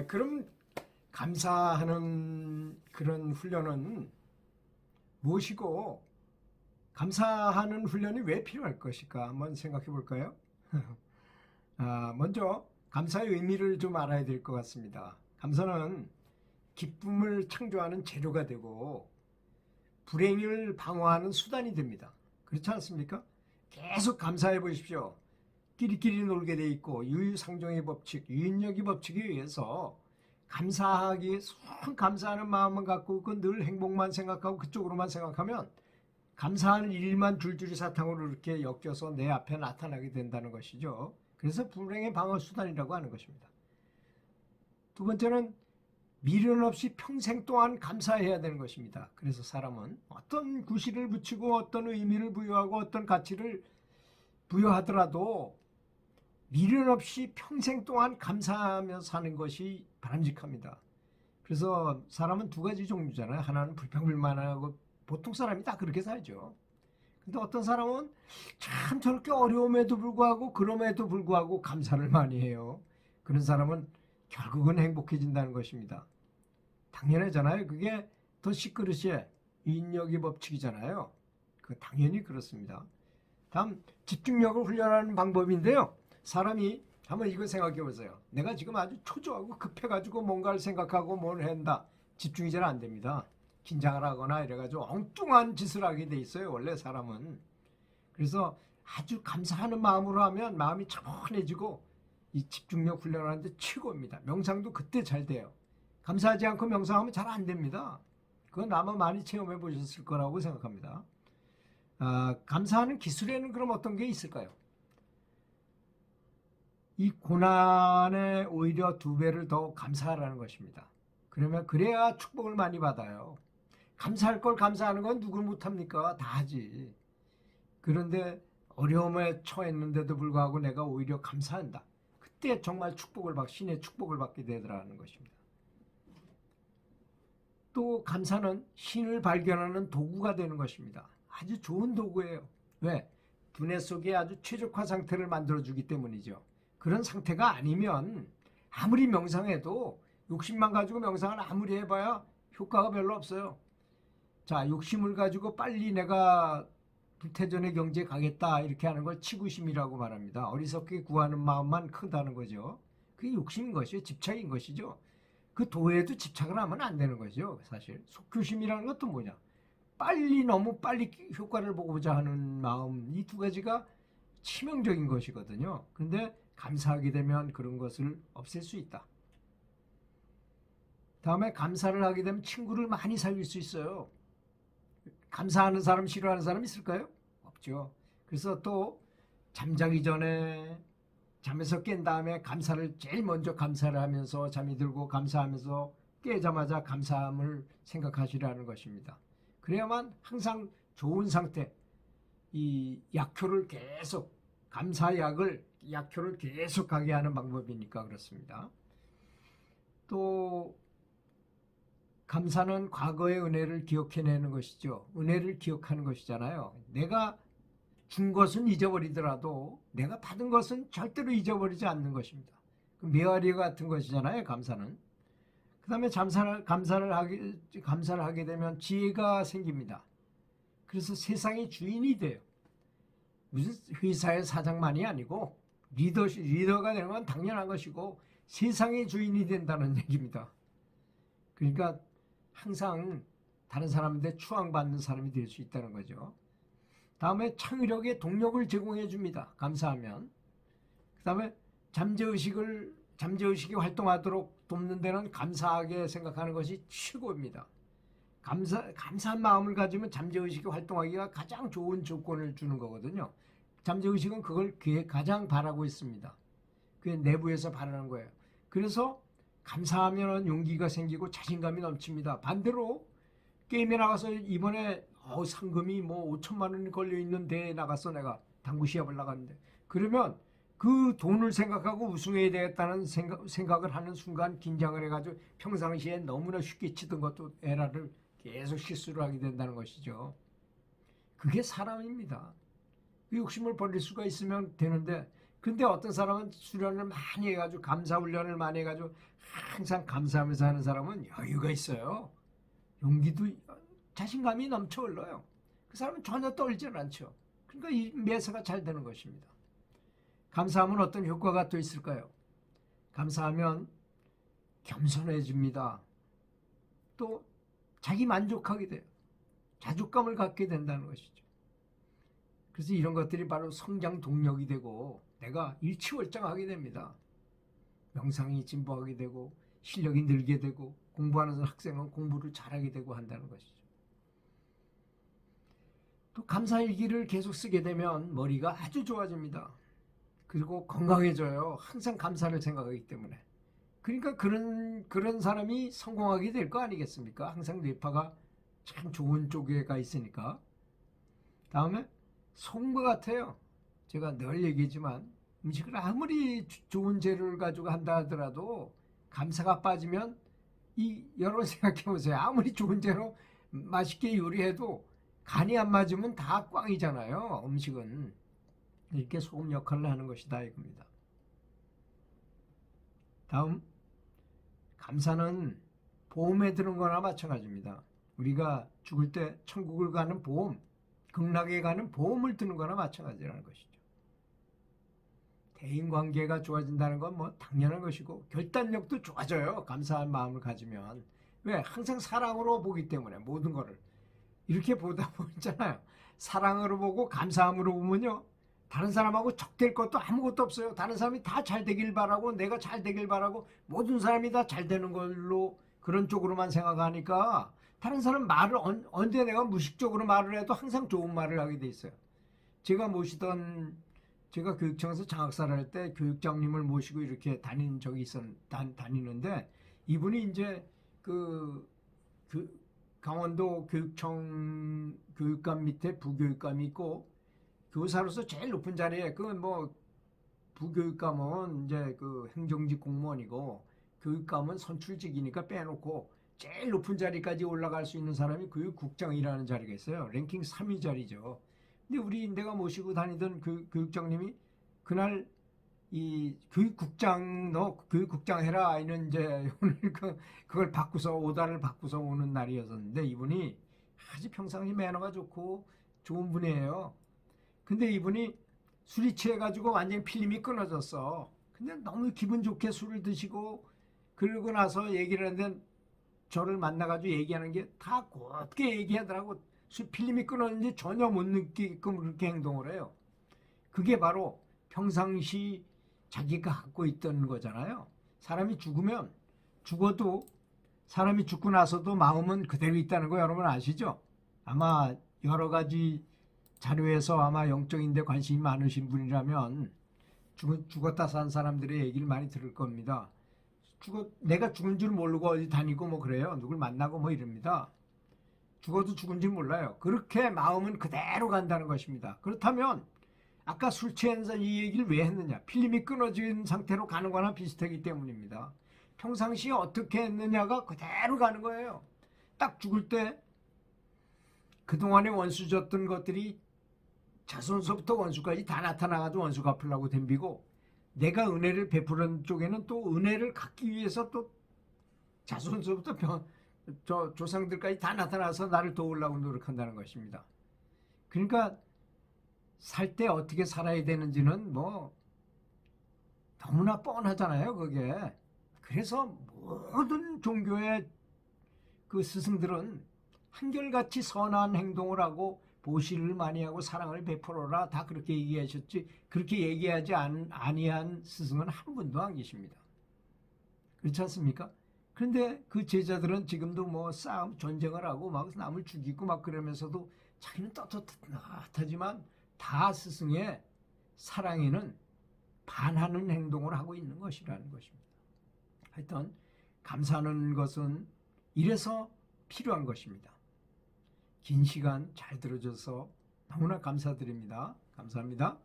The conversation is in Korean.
그럼 감사하는 그런 훈련은 무엇이고 감사하는 훈련이 왜 필요할 것일까 한번 생각해 볼까요? 먼저 감사의 의미를 좀 알아야 될 것 같습니다. 감사는 기쁨을 창조하는 재료가 되고 불행을 방어하는 수단이 됩니다. 그렇지 않습니까? 계속 감사해 보십시오. 끼리끼리 놀게 돼 있고 유유상종의 법칙, 유인력의 법칙에 의해서 감사하기, 감사하는 마음만 갖고 늘 행복만 생각하고 그쪽으로만 생각하면 감사하는 일만 줄줄이 사탕으로 이렇게 엮여서 내 앞에 나타나게 된다는 것이죠. 그래서 불행의 방어 수단이라고 하는 것입니다. 두 번째는 미련 없이 평생 동안 감사해야 되는 것입니다. 그래서 사람은 어떤 구실을 붙이고 어떤 의미를 부여하고 어떤 가치를 부여하더라도 미련 없이 평생 동안 감사하며 사는 것이 바람직합니다. 그래서 사람은 두 가지 종류잖아요. 하나는 불평불만하고 보통 사람이 다 그렇게 살죠. 근데 어떤 사람은 참 저렇게 어려움에도 불구하고 그럼에도 불구하고 감사를 많이 해요. 그런 사람은 결국은 행복해진다는 것입니다. 당연하잖아요. 그게 더 시끄러시에 인력의 법칙이잖아요. 당연히 그렇습니다. 다음 집중력을 훈련하는 방법인데요. 사람이 한번 이거 생각해 보세요. 내가 지금 아주 초조하고 급해가지고 뭔가를 생각하고 뭘 한다. 집중이 잘 안 됩니다. 긴장을 하거나 이래가지고 엉뚱한 짓을 하게 돼 있어요. 원래 사람은. 그래서 아주 감사하는 마음으로 하면 마음이 차분해지고 이 집중력 훈련하는데 최고입니다. 명상도 그때 잘 돼요. 감사하지 않고 명상하면 잘 안 됩니다. 그건 아마 많이 체험해 보셨을 거라고 생각합니다. 감사하는 기술에는 그럼 어떤 게 있을까요? 이 고난에 오히려 2배를 더 감사하라는 것입니다. 그래야 축복을 많이 받아요. 감사할 걸 감사하는 건 누구 못합니까? 다 하지. 그런데 어려움에 처했는데도 불구하고 내가 오히려 감사한다. 그때 정말 신의 축복을 받게 되더라는 것입니다. 또 감사는 신을 발견하는 도구가 되는 것입니다. 아주 좋은 도구예요. 왜? 두뇌 속에 아주 최적화 상태를 만들어주기 때문이죠. 그런 상태가 아니면 아무리 명상해도 욕심만 가지고 명상을 아무리 해봐야 효과가 별로 없어요. 자, 욕심을 가지고 빨리 내가 불태전의 경지에 가겠다 이렇게 하는 걸 치구심이라고 말합니다. 어리석게 구하는 마음만 크다는 거죠. 그게 욕심인 것이죠. 집착인 것이죠. 그 도에도 집착을 하면 안 되는 거죠. 사실 속교심이라는 것도 뭐냐, 너무 빨리 효과를 보고자 하는 마음, 이 2가지가 치명적인 것이거든요. 그런데 감사하게 되면 그런 것을 없앨 수 있다. 다음에 감사를 하게 되면 친구를 많이 사귈 수 있어요. 감사하는 사람, 싫어하는 사람 있을까요? 없죠. 그래서 또 잠자기 전에 잠에서 깬 다음에 제일 먼저 감사를 하면서 잠이 들고 감사하면서 깨자마자 감사함을 생각하시라는 것입니다. 그래야만 항상 좋은 상태, 이 약효를 계속 가게 하는 방법이니까 그렇습니다. 또 감사는 과거의 은혜를 기억해내는 것이죠. 은혜를 기억하는 것이잖아요. 내가 준 것은 잊어버리더라도 내가 받은 것은 절대로 잊어버리지 않는 것입니다. 메아리 같은 것이잖아요. 감사는. 그 다음에 감사를 하게 되면 지혜가 생깁니다. 그래서 세상의 주인이 돼요. 무슨 회사의 사장만이 아니고 리더가 되는 건 당연한 것이고 세상의 주인이 된다는 얘기입니다. 그러니까 항상 다른 사람한테 추앙받는 사람이 될 수 있다는 거죠. 다음에 창의력에 동력을 제공해 줍니다. 감사하면. 그 다음에 잠재의식이 활동하도록 돕는 데는 감사하게 생각하는 것이 최고입니다. 감사한 마음을 가지면 잠재의식이 활동하기가 가장 좋은 조건을 주는 거거든요. 잠재의식은 그걸 가장 바라고 있습니다. 그게 내부에서 바라는 거예요. 그래서 감사하면 용기가 생기고 자신감이 넘칩니다. 반대로 게임에 나가서 이번에 상금이 5천만 원이 걸려있는 데에 나가서 내가 당구 시합을 나갔는데, 그러면 그 돈을 생각하고 우승해야 되겠다는 생각을 하는 순간 긴장을 해가지고 평상시에 너무나 쉽게 치던 것도 에라를 계속 실수를 하게 된다는 것이죠. 그게 사람입니다. 그 욕심을 버릴 수가 있으면 되는데 근데 어떤 사람은 수련을 많이 해가지고 감사 훈련을 많이 해가지고 항상 감사하면서 하는 사람은 여유가 있어요. 용기도 자신감이 넘쳐 흘러요. 그 사람은 전혀 떨지는 않죠. 그러니까 이 매사가 잘 되는 것입니다. 감사하면 어떤 효과가 또 있을까요? 감사하면 겸손해집니다. 또 자기 만족하게 돼요. 자족감을 갖게 된다는 것이죠. 그래서 이런 것들이 바로 성장 동력이 되고 내가 일취월장하게 됩니다. 명상이 진보하게 되고 실력이 늘게 되고 공부하는 학생은 공부를 잘하게 되고 한다는 것이죠. 또 감사일기를 계속 쓰게 되면 머리가 아주 좋아집니다. 그리고 건강해져요. 항상 감사를 생각하기 때문에. 그러니까 그런 사람이 성공하게 될 거 아니겠습니까? 항상 뇌파가 참 좋은 쪽에 가 있으니까. 다음에 소금과 같아요. 제가 늘 얘기하지만 음식을 아무리 좋은 재료를 가지고 한다 하더라도 감사가 빠지면 여러분 생각해 보세요. 아무리 좋은 재료 맛있게 요리해도 간이 안 맞으면 다 꽝이잖아요. 음식은. 이렇게 소금 역할을 하는 것이다 이겁니다. 다음, 감사는 보험에 드는 거나 마찬가지입니다. 우리가 죽을 때 천국을 가는 보험, 극락에 가는 보험을 드는 거나 마찬가지라는 것이죠. 대인관계가 좋아진다는 건 뭐 당연한 것이고 결단력도 좋아져요. 감사한 마음을 가지면. 왜? 항상 사랑으로 보기 때문에 모든 거를. 이렇게 보다 보잖아요. 사랑으로 보고 감사함으로 보면요. 다른 사람하고 적될 것도 아무것도 없어요. 다른 사람이 다 잘 되길 바라고 내가 잘 되길 바라고 모든 사람이 다 잘 되는 걸로 그런 쪽으로만 생각하니까 다른 사람 말을 언제 내가 무식적으로 말을 해도 항상 좋은 말을 하게 돼 있어요. 제가 교육청에서 장학사를 할 때 교육장님을 모시고 이렇게 다니는 적이 다니는데 이분이 이제 그 강원도 교육청 교육감 밑에 부교육감이 있고 교사로서 제일 높은 자리에 부교육감은 이제 그 행정직 공무원이고 교육감은 선출직이니까 빼놓고 제일 높은 자리까지 올라갈 수 있는 사람이 교육국장이라는 자리가 있어요. 랭킹 3위 자리죠. 근데 내가 모시고 다니던 교육장님이 그날 이 교육국장 너 교육국장 해라 이는 이제 오늘 그걸 바꾸서 오다를 바꾸서 오는 날이었는데 이분이 아주 평상시 매너가 좋고 좋은 분이에요. 근데 이분이 술이 취해가지고 완전히 필름이 끊어졌어. 근데 너무 기분 좋게 술을 드시고 그러고 나서 얘기를 하는데 저를 만나가지고 얘기하는 게 다 곧게 얘기하더라고. 필름이 끊었는지 전혀 못 느끼게끔 그렇게 행동을 해요. 그게 바로 평상시 자기가 갖고 있던 거잖아요. 사람이 죽고 나서도 마음은 그대로 있다는 거 여러분 아시죠? 아마 여러 가지 자료에서 아마 영적인데 관심이 많으신 분이라면 죽었다 산 사람들의 얘기를 많이 들을 겁니다. 내가 죽은 줄 모르고 어디 다니고 뭐 그래요. 누굴 만나고 뭐 이럽니다. 죽어도 죽은 줄 몰라요. 그렇게 마음은 그대로 간다는 것입니다. 그렇다면 아까 술 취해서 이 얘기를 왜 했느냐? 필름이 끊어진 상태로 가는 거나 비슷하기 때문입니다. 평상시에 어떻게 했느냐가 그대로 가는 거예요. 딱 죽을 때 그동안에 원수 졌던 것들이 자손서부터 원수까지 다 나타나가지고 원수 갚으려고 덤비고 내가 은혜를 베푸는 쪽에는 또 은혜를 갚기 위해서 또 자손서부터 조상들까지 다 나타나서 나를 도우려고 노력한다는 것입니다. 그러니까 살 때 어떻게 살아야 되는지는 뭐 너무나 뻔하잖아요, 그게. 그래서 모든 종교의 그 스승들은 한결같이 선한 행동을 하고 보시를 많이 하고 사랑을 베풀어라 다 그렇게 얘기하셨지 그렇게 얘기하지 아니한 스승은 한 분도 안 계십니다. 그렇지 않습니까? 그런데 그 제자들은 지금도 뭐 싸움 전쟁을 하고 막 남을 죽이고 막 그러면서도 자기는 떳떳하지만 다 스승의 사랑에는 반하는 행동을 하고 있는 것이라는 것입니다. 하여튼 감사하는 것은 이래서 필요한 것입니다. 긴 시간 잘 들어줘서 너무나 감사드립니다. 감사합니다.